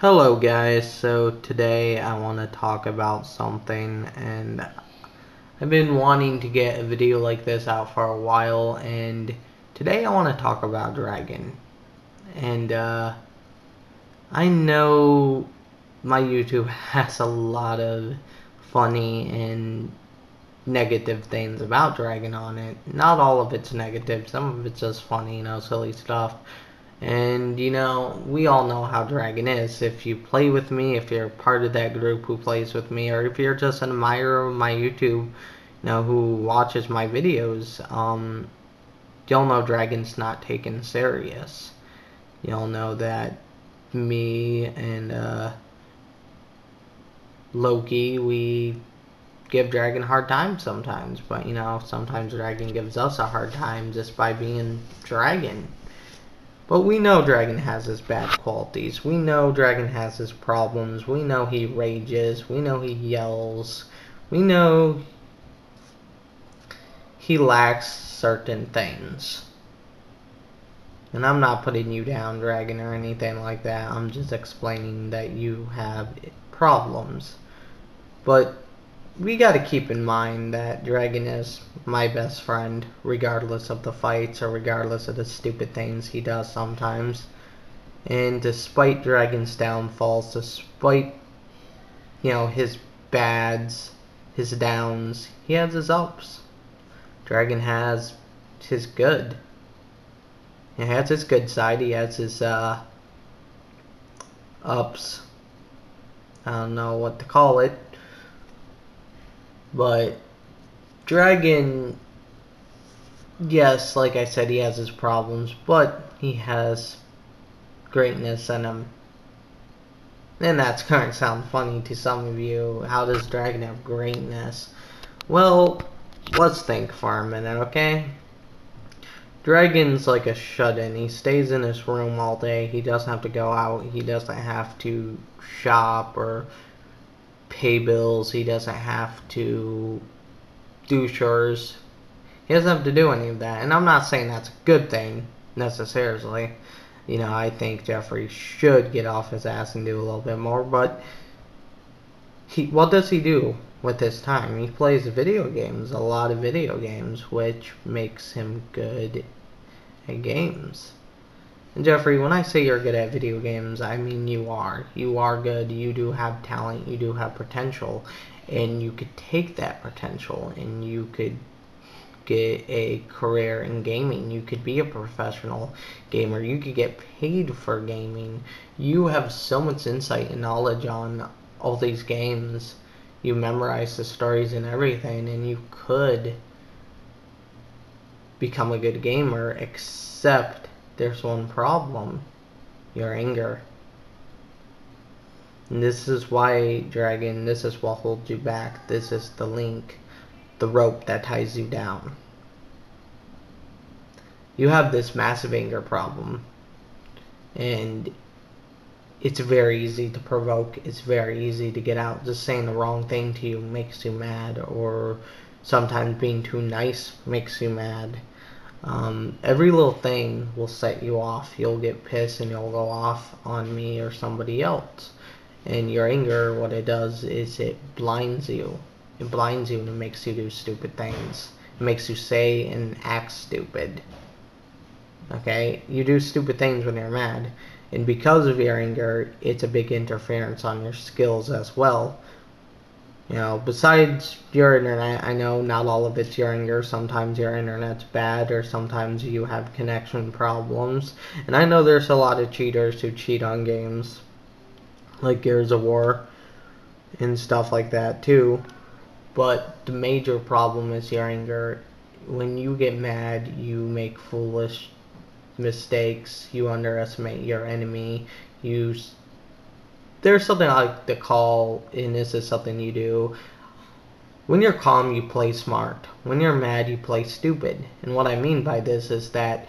Hello guys, so today I want to talk about something, and I've been wanting to get a video like this out for a while, and today I want to talk about Dragon. And I know my YouTube has a lot of funny and negative things about Dragon on it. Not all of it's negative, some of it's just funny, silly stuff. And, we all know how Dragon is. If you play with me, if you're part of that group who plays with me, or if you're just an admirer of my YouTube, who watches my videos, you'll know Dragon's not taken serious. You'll know that me and Loki, we give Dragon a hard time sometimes, but, sometimes Dragon gives us a hard time just by being Dragon. But we know Dragon has his bad qualities. We know Dragon has his problems. We know he rages. We know he yells. We know he lacks certain things. And I'm not putting you down, Dragon, or anything like that. I'm just explaining that you have problems. But we gotta keep in mind that Dragon is my best friend, regardless of the fights or regardless of the stupid things he does sometimes. And despite Dragon's downfalls, despite, his bads, his downs, he has his ups. Dragon has his good. He has his good side, he has his ups. I don't know what to call it. But Dragon, yes, like I said, he has his problems, but he has greatness in him. And that's going to sound funny to some of you. How does Dragon have greatness? Well, let's think for a minute, okay? Dragon's like a shut-in. He stays in his room all day. He doesn't have to go out. He doesn't have to shop or pay bills. He doesn't have to do chores. He doesn't have to do any of that. And I'm not saying that's a good thing necessarily. I think Jeffrey should get off his ass and do a little bit more. But what does he do with his time? He plays video games, a lot of video games, which makes him good at games. And Jeffrey, when I say you're good at video games, I mean you are. You are good. You do have talent. You do have potential. And you could take that potential and you could get a career in gaming. You could be a professional gamer. You could get paid for gaming. You have so much insight and knowledge on all these games. You memorize the stories and everything, and you could become a good gamer, except there's one problem: your anger. And this is why, Dragon, this is what holds you back. This is the link, the rope that ties you down. You have this massive anger problem, and it's very easy to provoke. It's very easy to get out. Just saying the wrong thing to you makes you mad, or sometimes being too nice makes you mad. Every little thing will set you off. You'll get pissed and you'll go off on me or somebody else. And your anger, what it does is it blinds you. It blinds you and it makes you do stupid things. It makes you say and act stupid. Okay? You do stupid things when you're mad. And because of your anger, it's a big interference on your skills as well. Besides your internet, I know not all of it's your anger. Sometimes your internet's bad, or sometimes you have connection problems. And I know there's a lot of cheaters who cheat on games, like Gears of War and stuff like that too. But the major problem is your anger. When you get mad, you make foolish mistakes. You underestimate your enemy. There's something I like to call, and this is something you do: when you're calm, you play smart. When you're mad, you play stupid. And what I mean by this is that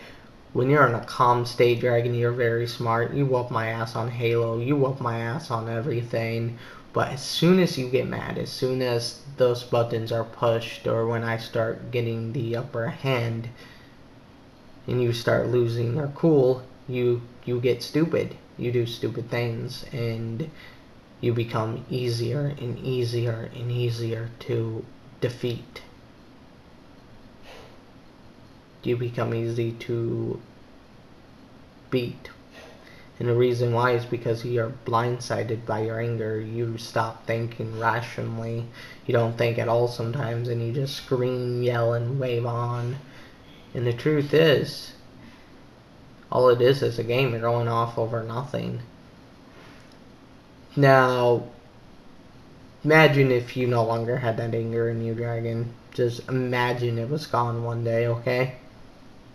when you're in a calm state, Dragon, you're very smart. You whoop my ass on Halo. You whoop my ass on everything. But as soon as you get mad, as soon as those buttons are pushed, or when I start getting the upper hand and you start losing your cool, you get stupid. you do stupid things, and you become easier and easier and easier to defeat. You become easy to beat. And the reason why is because you're blindsided by your anger. You stop thinking rationally. You don't think at all sometimes, and you just scream, yell, and wave on. And the truth is, all it is a game. You're going off over nothing. Now, imagine if you no longer had that anger in you, Dragon. Just imagine it was gone one day, okay?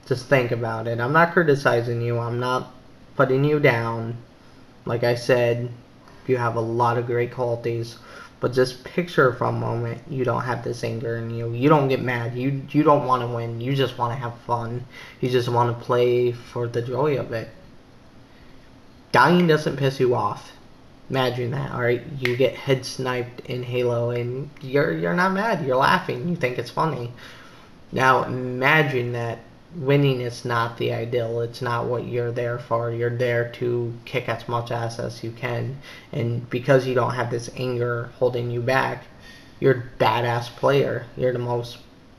Just think about it. I'm not criticizing you. I'm not putting you down. Like I said, you have a lot of great qualities. But just picture for a moment you don't have this anger in you. You don't get mad. You don't want to win. You just want to have fun. You just want to play for the joy of it. Dying doesn't piss you off. Imagine that, alright? You get head sniped in Halo and you're not mad. You're laughing. You think it's funny. Now imagine that winning is not the ideal. It's not what you're there for. You're there to kick as much ass as you can. And because you don't have this anger holding you back, you're a badass player. You're the most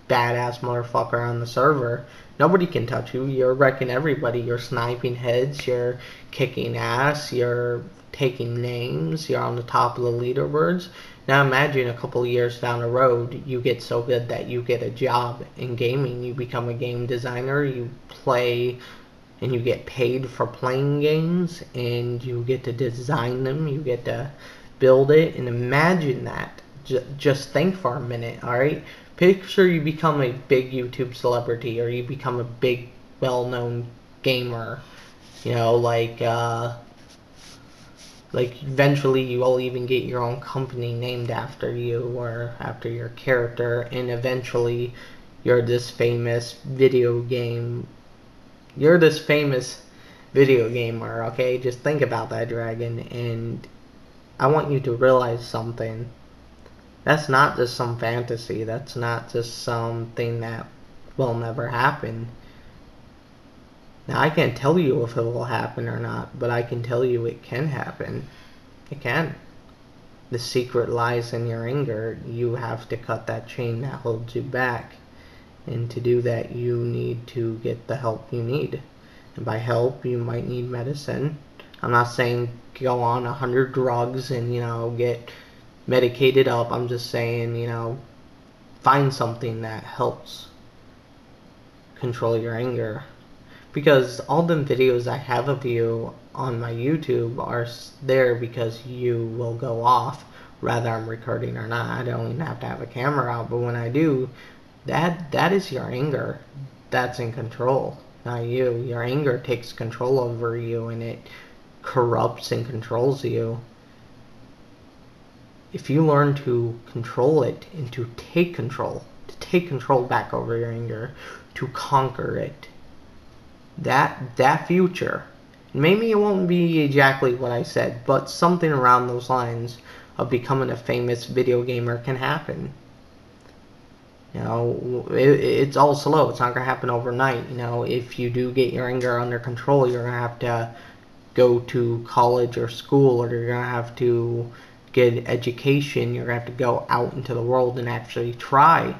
badass motherfucker on the server. Nobody can touch you. You're wrecking everybody. You're sniping heads. You're kicking ass. You're taking names. You're on the top of the leaderboards. Now imagine a couple of years down the road, you get so good that you get a job in gaming. You become a game designer. You play and you get paid for playing games, and you get to design them. You get to build it. And imagine that. Just think for a minute, alright? Picture you become a big YouTube celebrity, or you become a big, well-known gamer. You know, like eventually you will even get your own company named after you or after your character, and eventually you're this famous video gamer, okay? Just think about that, Dragon, and I want you to realize something. That's not just some fantasy. That's not just something that will never happen. Now, I can't tell you if it will happen or not, but I can tell you it can happen. It can. The secret lies in your anger. You have to cut that chain that holds you back. And to do that, you need to get the help you need. And by help, you might need medicine. I'm not saying go on 100 drugs and, get medicated up. I'm just saying, find something that helps control your anger. Because all the videos I have of you on my YouTube are there because you will go off, whether I'm recording or not. I don't even have to have a camera out, but when I do, that is your anger. That's in control, not you. Your anger takes control over you, and it corrupts and controls you. If you learn to control it and to take control back over your anger, to conquer it, that future, maybe it won't be exactly what I said, but something around those lines of becoming a famous video gamer can happen. It's all slow. It's not going to happen overnight. If you do get your anger under control, you're going to have to go to college or school, or you're going to have to get education. You're going to have to go out into the world and actually try.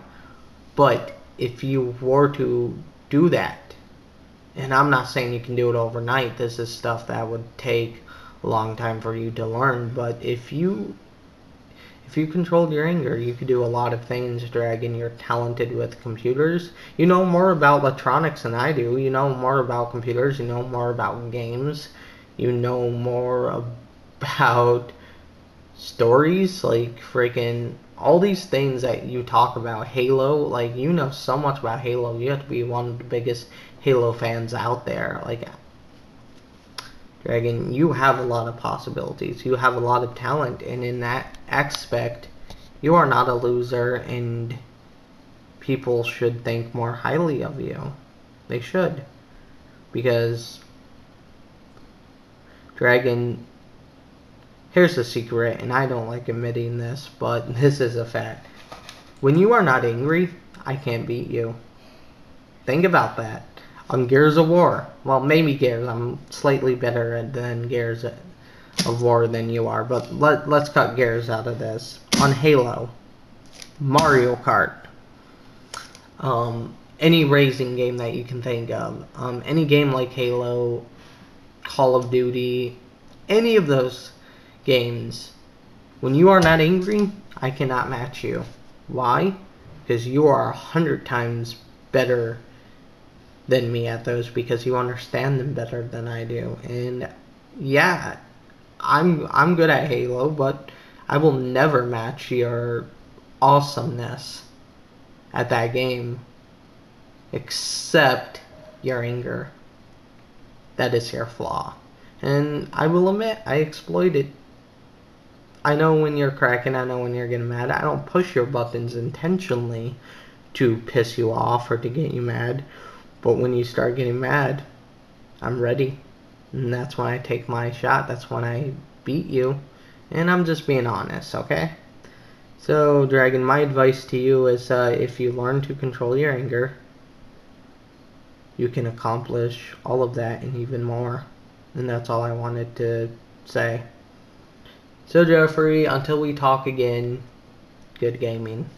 But if you were to do that, and I'm not saying you can do it overnight, this is stuff that would take a long time for you to learn, but if you controlled your anger, you could do a lot of things, Dragon. You're talented with computers. You know more about electronics than I do. You know more about computers. You know more about games. You know more about stories, like freaking all these things that you talk about. Halo, like, you know so much about Halo. You have to be one of the biggest Halo fans out there. Like, Dragon, you have a lot of possibilities. You have a lot of talent, and in that aspect, you are not a loser, and people should think more highly of you. They should. Because, Dragon, here's a secret, and I don't like admitting this, but this is a fact. When you are not angry, I can't beat you. Think about that. on Gears of War. Well, maybe Gears. I'm slightly better than Gears of War than you are, but let's cut Gears out of this. On Halo, Mario Kart, any racing game that you can think of, any game like Halo, Call of Duty, any of those games, when you are not angry, I cannot match you. Why? Because you are 100 times better than me at those, because you understand them better than I do. And yeah, I'm good at Halo, but I will never match your awesomeness at that game, except your anger. That is your flaw. And I will admit, I exploit it. I know when you're cracking, I know when you're getting mad. I don't push your buttons intentionally to piss you off or to get you mad. But when you start getting mad, I'm ready. And that's when I take my shot. That's when I beat you. And I'm just being honest, okay? So, Dragon, my advice to you is if you learn to control your anger, you can accomplish all of that and even more. And that's all I wanted to say. So, Jeffrey, until we talk again, good gaming.